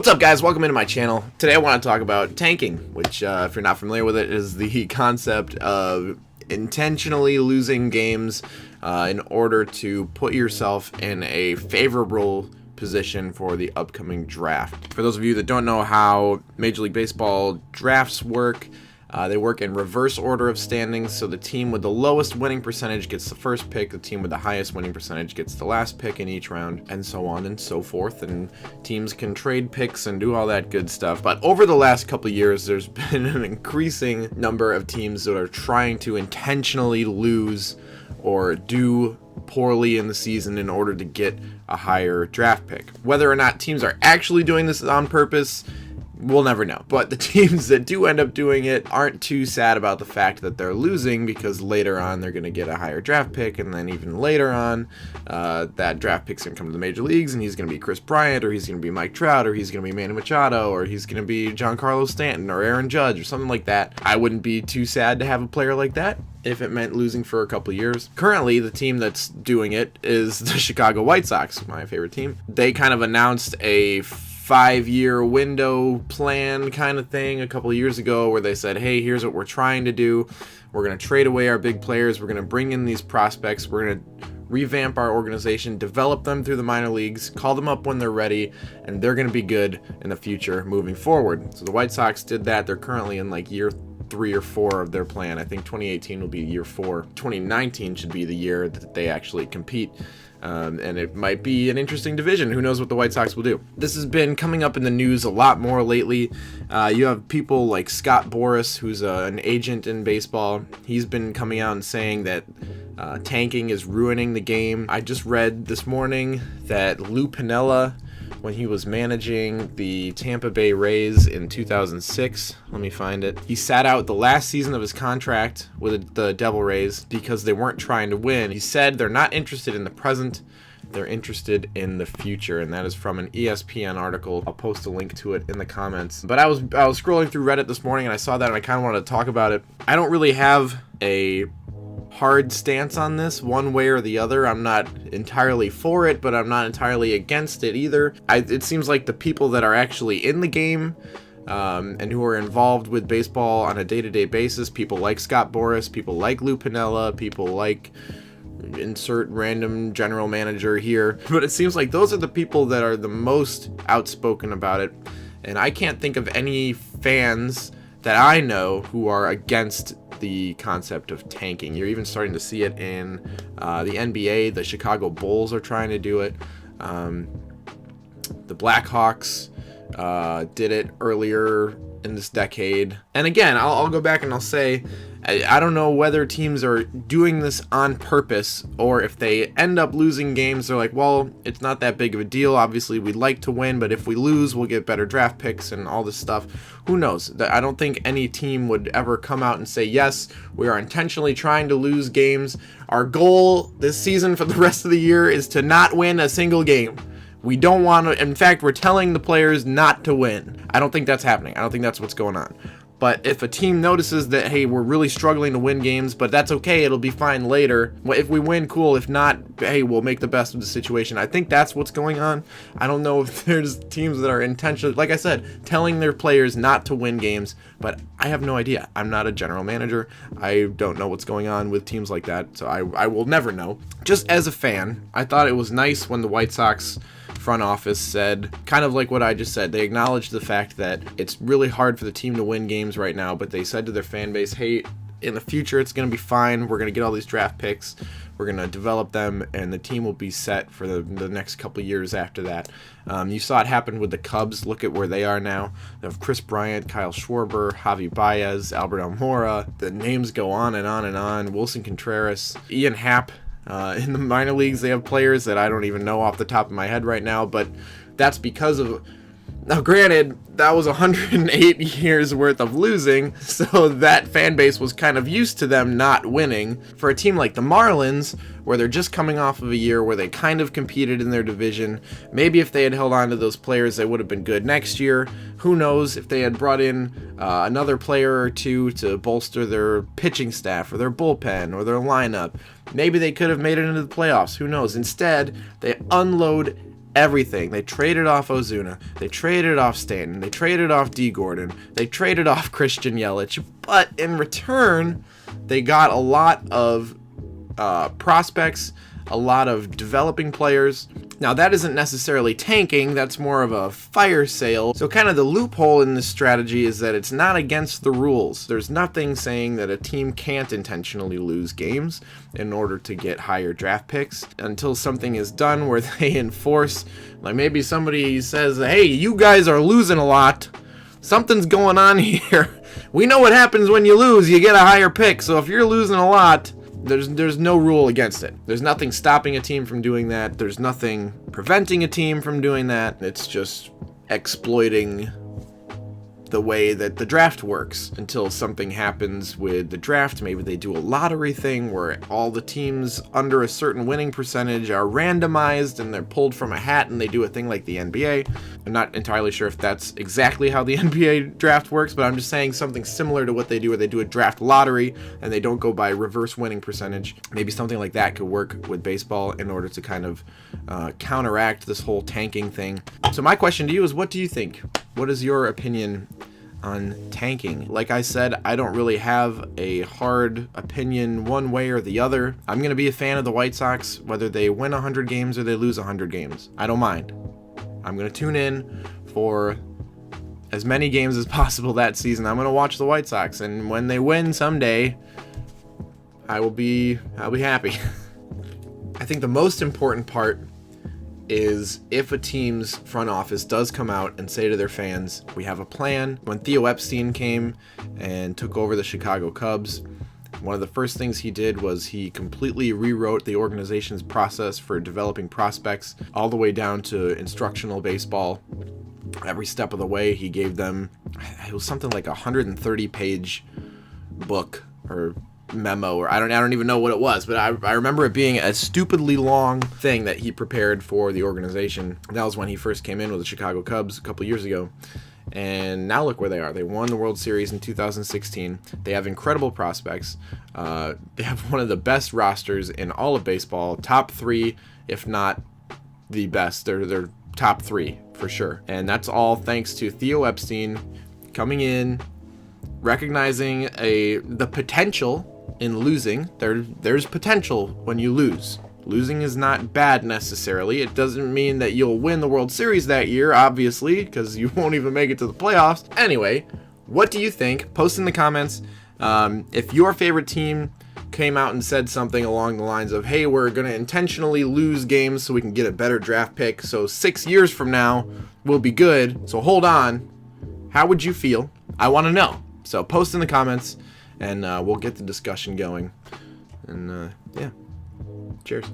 up, guys? Welcome into my channel. Today I want to talk about tanking, which if you're not familiar with it, is the concept of intentionally losing games in order to put yourself in a favorable position for the upcoming draft. For those of you that don't know how Major League Baseball drafts work, they work in reverse order of standings, so the team with the lowest winning percentage gets the first pick, the team with the highest winning percentage gets the last pick in each round, and so on and so forth, and teams can trade picks and do all that good stuff. But over the last couple of years, there's been an increasing number of teams that are trying to intentionally lose or do poorly in the season in order to get a higher draft pick. Whether or not teams are actually doing this on purpose, we'll never know. But the teams that do end up doing it aren't too sad about the fact that they're losing, because later on they're going to get a higher draft pick, and then even later on that draft pick's going to come to the major leagues, and he's going to be Chris Bryant, or he's going to be Mike Trout, or he's going to be Manny Machado, or he's going to be Giancarlo Stanton or Aaron Judge or something like that. I wouldn't be too sad to have a player like that if it meant losing for a couple of years. Currently, the team that's doing it is the Chicago White Sox, my favorite team. They kind of announced a 5-year window plan kind of thing a couple of years ago, where they said, hey, here's what we're trying to do. We're going to trade away our big players. We're going to bring in these prospects. We're going to revamp our organization, develop them through the minor leagues, call them up when they're ready, and they're going to be good in the future moving forward. So the White Sox did that. They're currently in like year 3 or 4 of their plan. I think 2018 will be year 4. 2019 should be the year that they actually compete. And it might be an interesting division. Who knows what the White Sox will do? This has been coming up in the news a lot more lately. You have people like Scott Boras, who's an agent in baseball. He's been coming out and saying that tanking is ruining the game. I just read this morning that Lou Piniella, when he was managing the Tampa Bay Rays in 2006, let me find it, he sat out the last season of his contract with the Devil Rays because they weren't trying to win. He said they're not interested in the present, they're interested in the future, and that is from an ESPN article. I'll post a link to it in the comments. But I was scrolling through Reddit this morning and I saw that and I kind of wanted to talk about it. I don't really have a hard stance on this one way or the other. I'm not entirely for it, but I'm not entirely against it either. It seems like the people that are actually in the game and who are involved with baseball on a day-to-day basis, people like Scott Boras, people like Lou Piniella, people like insert random general manager here, but it seems like those are the people that are the most outspoken about it, and I can't think of any fans that I know who are against the concept of tanking. You're even starting to see it in the NBA. The Chicago Bulls are trying to do it. The Blackhawks did it earlier in this decade. And again, I'll go back and I'll say, I don't know whether teams are doing this on purpose, or if they end up losing games, they're like, well, it's not that big of a deal. Obviously, we'd like to win, but if we lose, we'll get better draft picks and all this stuff. Who knows? I don't think any team would ever come out and say, yes, we are intentionally trying to lose games. Our goal this season for the rest of the year is to not win a single game. We don't want to, in fact, we're telling the players not to win. I don't think that's happening. I don't think that's what's going on. But if a team notices that, hey, we're really struggling to win games, but that's okay, it'll be fine later. If we win, cool. If not, hey, we'll make the best of the situation. I think that's what's going on. I don't know if there's teams that are intentionally, like I said, telling their players not to win games, but I have no idea. I'm not a general manager. I don't know what's going on with teams like that, so I will never know. Just as a fan, I thought it was nice when the White Sox front office said, kind of like what I just said, they acknowledged the fact that it's really hard for the team to win games right now, but they said to their fan base, hey, in the future it's going to be fine. We're going to get all these draft picks, we're going to develop them, and the team will be set for the next couple of years after that. You saw it happen with the Cubs. Look at where they are now. They have Chris Bryant, Kyle Schwarber, Javi Baez, Albert Almora. The names go on and on and on. Wilson Contreras, Ian Happ. In the minor leagues, they have players that I don't even know off the top of my head right now, but that's because of... Now, granted, that was 108 years worth of losing, so that fan base was kind of used to them not winning. For a team like the Marlins, where they're just coming off of a year where they kind of competed in their division, maybe if they had held on to those players, they would have been good next year. Who knows if they had brought in another player or two to bolster their pitching staff or their bullpen or their lineup. Maybe they could have made it into the playoffs. Who knows? Instead, they unload everything. They traded off Ozuna. They traded off Stanton. They traded off D. Gordon. They traded off Christian Yelich. But in return, they got a lot of prospects, a lot of developing players. Now, that isn't necessarily tanking, that's more of a fire sale. So kind of the loophole in this strategy is that it's not against the rules. There's nothing saying that a team can't intentionally lose games in order to get higher draft picks until something is done where they enforce, like maybe somebody says, hey, you guys are losing a lot. Something's going on here. We know what happens when you lose. You get a higher pick. So if you're losing a lot, there's no rule against it. There's nothing stopping a team from doing that. There's nothing preventing a team from doing that. It's just exploiting the way that the draft works until something happens with the draft. Maybe they do a lottery thing where all the teams under a certain winning percentage are randomized and they're pulled from a hat, and they do a thing like the NBA. I'm not entirely sure if that's exactly how the NBA draft works, but I'm just saying something similar to what they do, where they do a draft lottery and they don't go by reverse winning percentage. Maybe something like that could work with baseball in order to kind of counteract this whole tanking thing. So my question to you is, what do you think? What is your opinion on tanking? Like I said, I don't really have a hard opinion one way or the other. I'm going to be a fan of the White Sox, whether they win 100 games or they lose 100 games. I don't mind. I'm going to tune in for as many games as possible that season. I'm going to watch the White Sox, and when they win someday, I'll be happy. I think the most important part is if a team's front office does come out and say to their fans, we have a plan. When Theo Epstein came and took over the Chicago Cubs, one of the first things he did was he completely rewrote the organization's process for developing prospects, all the way down to instructional baseball. Every step of the way, he gave them, it was something like a 130-page book or memo, or I don't even know what it was, but I remember it being a stupidly long thing that he prepared for the organization. That was when he first came in with the Chicago Cubs a couple years ago. And now look where they are. They won the World Series in 2016. They have incredible prospects. They have one of the best rosters in all of baseball. Top 3, if not the best. They're top 3 for sure. And that's all thanks to Theo Epstein coming in, recognizing the potential in losing. There's potential when you lose. Losing is not bad necessarily. It doesn't mean that you'll win the World Series that year, obviously, because you won't even make it to the playoffs. Anyway, what do you think? Post in the comments. If your favorite team came out and said something along the lines of, hey, we're going to intentionally lose games so we can get a better draft pick, so 6 years from now we'll be good, so hold on, how would you feel? I want to know. So post in the comments, and we'll get the discussion going. And yeah, cheers.